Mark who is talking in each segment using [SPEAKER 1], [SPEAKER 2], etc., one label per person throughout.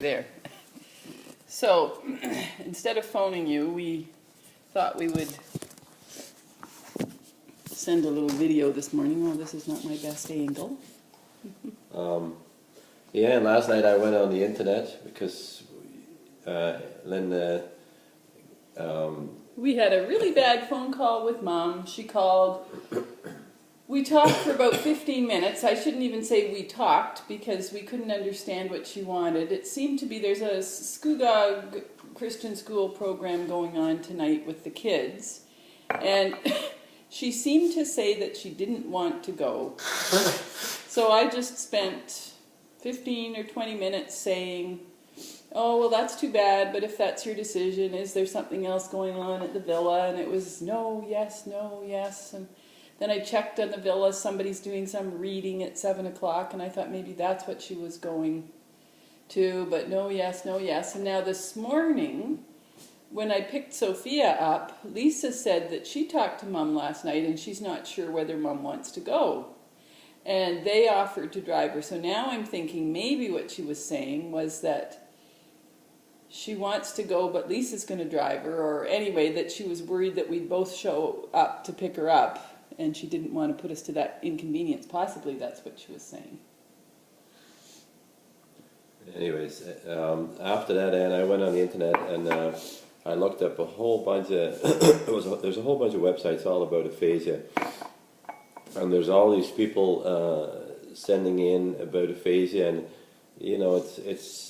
[SPEAKER 1] There. So, instead of phoning you, we thought we would send a little video this morning. Oh, this is not my best angle.
[SPEAKER 2] Yeah, and last night I went on the internet because Linda...
[SPEAKER 1] We had a really bad phone call with Mom. She called. We talked for about 15 minutes. I shouldn't even say we talked because we couldn't understand what she wanted. It seemed to be there's a Scugog Christian school program going on tonight with the kids. And she seemed to say that she didn't want to go. So I just spent 15 or 20 minutes saying, oh, well, that's too bad, but if that's your decision, is there something else going on at the villa? And it was no, yes, no, yes. And then I checked on the villa. Somebody's doing some reading at 7 o'clock, and I thought maybe that's what she was going to, but no, yes, no, yes. And now this morning, when I picked Sophia up, Lisa said that she talked to Mom last night, and she's not sure whether Mom wants to go. And they offered to drive her. So now I'm thinking maybe what she was saying was that she wants to go, but Lisa's going to drive her, or anyway, that she was worried that we'd both show up to pick her up, and she didn't want to put us to that inconvenience. Possibly that's what she was saying.
[SPEAKER 2] Anyways, after that, and I went on the internet and I looked up a whole bunch of... there's a whole bunch of websites all about aphasia. And there's all these people sending in about aphasia, and you know,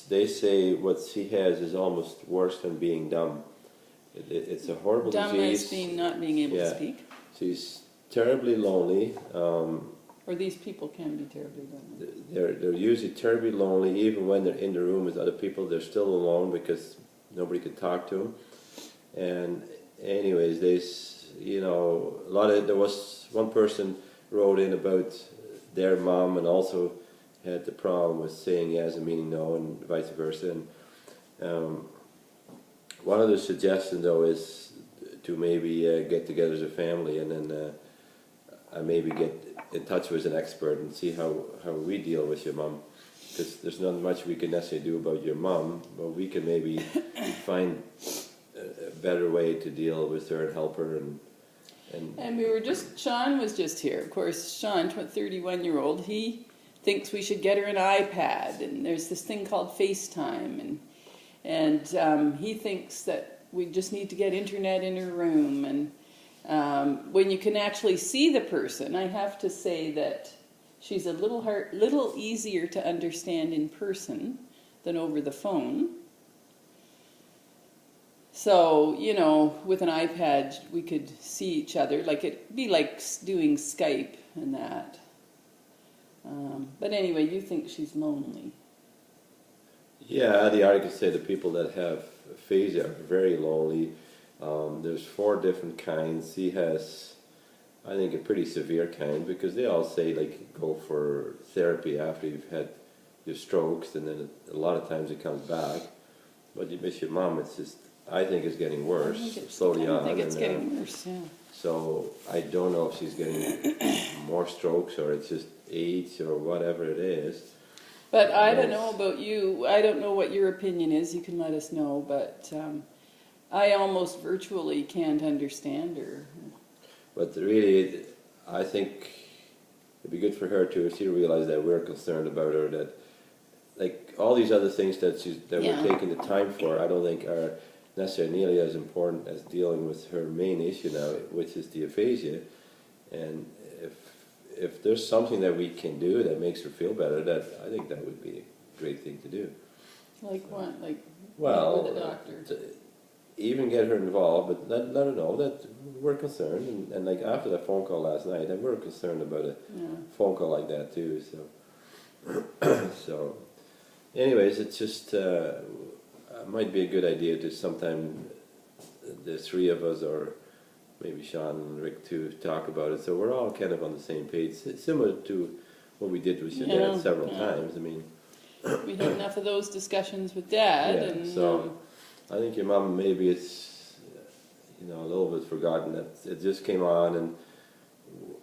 [SPEAKER 2] they say what she has is almost worse than being dumb. It's a horrible disease.
[SPEAKER 1] Dumb as being not being able to speak.
[SPEAKER 2] She's terribly lonely.
[SPEAKER 1] Or these people can be terribly lonely.
[SPEAKER 2] They're usually terribly lonely, even when they're in the room with other people. They're still alone because nobody can talk to them. And anyways, there was one person wrote in about their mom and also had the problem with saying yes and meaning no and vice versa. And one of the suggestions, though, is to maybe get together as a family and then maybe get in touch with an expert and see how we deal with your mom. Because there's not much we can necessarily do about your mom, but we can maybe find a better way to deal with her and help her. And
[SPEAKER 1] we were Sean was just here. Of course, Sean, 31-year-old, he thinks we should get her an iPad, and there's this thing called FaceTime, and he thinks that we just need to get internet in her room, and when you can actually see the person, I have to say that she's a little easier to understand in person than over the phone. So, you know, with an iPad, we could see each other, like it'd be like doing Skype and that. But anyway, you think she's lonely.
[SPEAKER 2] Yeah, the article said the people that have aphasia are very lonely. There's 4 different kinds. She has, I think, a pretty severe kind, because they all say, like, go for therapy after you've had your strokes, and then a lot of times it comes back. But you miss your mom, it's just, I think it's getting worse slowly on.
[SPEAKER 1] I think it's getting worse, yeah.
[SPEAKER 2] So I don't know if she's getting more strokes or it's just age or whatever it is.
[SPEAKER 1] But I don't know about you. I don't know what your opinion is. You can let us know. But I almost virtually can't understand her.
[SPEAKER 2] But really, I think it'd be good for her to if she realized that we're concerned about her. That, like, all these other things that we're taking the time for, I don't think are necessarily nearly as important as dealing with her main issue now, which is the aphasia. And if there's something that we can do that makes her feel better, I think that would be a great thing to do.
[SPEAKER 1] Like what? Like,
[SPEAKER 2] well,
[SPEAKER 1] with the doctor?
[SPEAKER 2] Even get her involved, but let her know that we're concerned. And like after that phone call last night, and we're concerned about a phone call like that too. So, anyways, it's just might be a good idea to sometime the 3 of us, or maybe Sean and Rick to talk about it, so we're all kind of on the same page. It's similar to what we did with your dad several times. I mean,
[SPEAKER 1] we had enough of those discussions with Dad.
[SPEAKER 2] Yeah, and so I think your mom, maybe it's a little bit forgotten that it just came on, and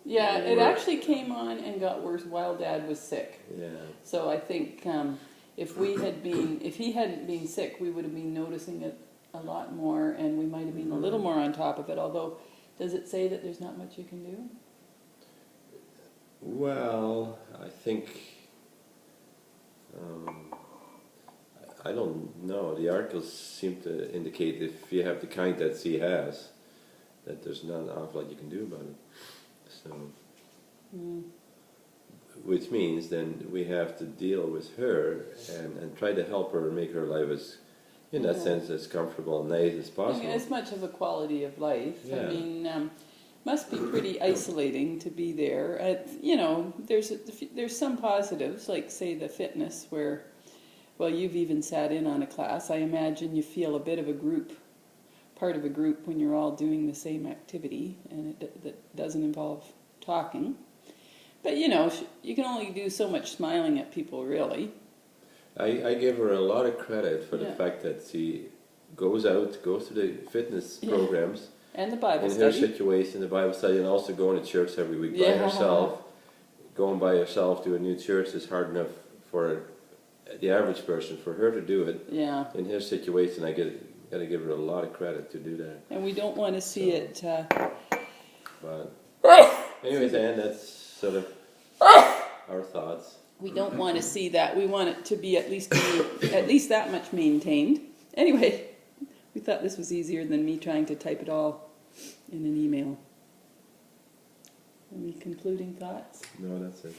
[SPEAKER 1] yeah, it actually came on and got worse while Dad was sick.
[SPEAKER 2] Yeah.
[SPEAKER 1] So I think if he hadn't been sick, we would have been noticing it a lot more, and we might have been a little more on top of it. Although, does it say that there's not much you can do?
[SPEAKER 2] Well, I think, I don't know. The articles seem to indicate if you have the kind that she has, that there's not an awful lot you can do about it. So, which means then we have to deal with her and try to help her and make her life as, in that sense, as comfortable and nice as possible.
[SPEAKER 1] As much of a quality of life.
[SPEAKER 2] Yeah.
[SPEAKER 1] I mean, must be pretty isolating to be there. You know, there's some positives, like say the fitness, where, well, you've even sat in on a class. I imagine you feel a bit of a group, part of a group when you're all doing the same activity, and that doesn't involve talking. But you know, you can only do so much smiling at people, really.
[SPEAKER 2] I give her a lot of credit for the fact that she goes to the fitness programs.
[SPEAKER 1] And the Bible
[SPEAKER 2] in
[SPEAKER 1] study.
[SPEAKER 2] her situation, the Bible study, and also going to church every week by herself. Going by herself to a new church is hard enough for the average person. For her to do it, in her situation, I gotta give her a lot of credit to do that.
[SPEAKER 1] And we don't want to see it.
[SPEAKER 2] But anyways, Anne, that's sort of our thoughts.
[SPEAKER 1] We don't want to see that. We want it to be at least that much maintained. Anyway, we thought this was easier than me trying to type it all in an email. Any concluding thoughts?
[SPEAKER 2] No, that's it.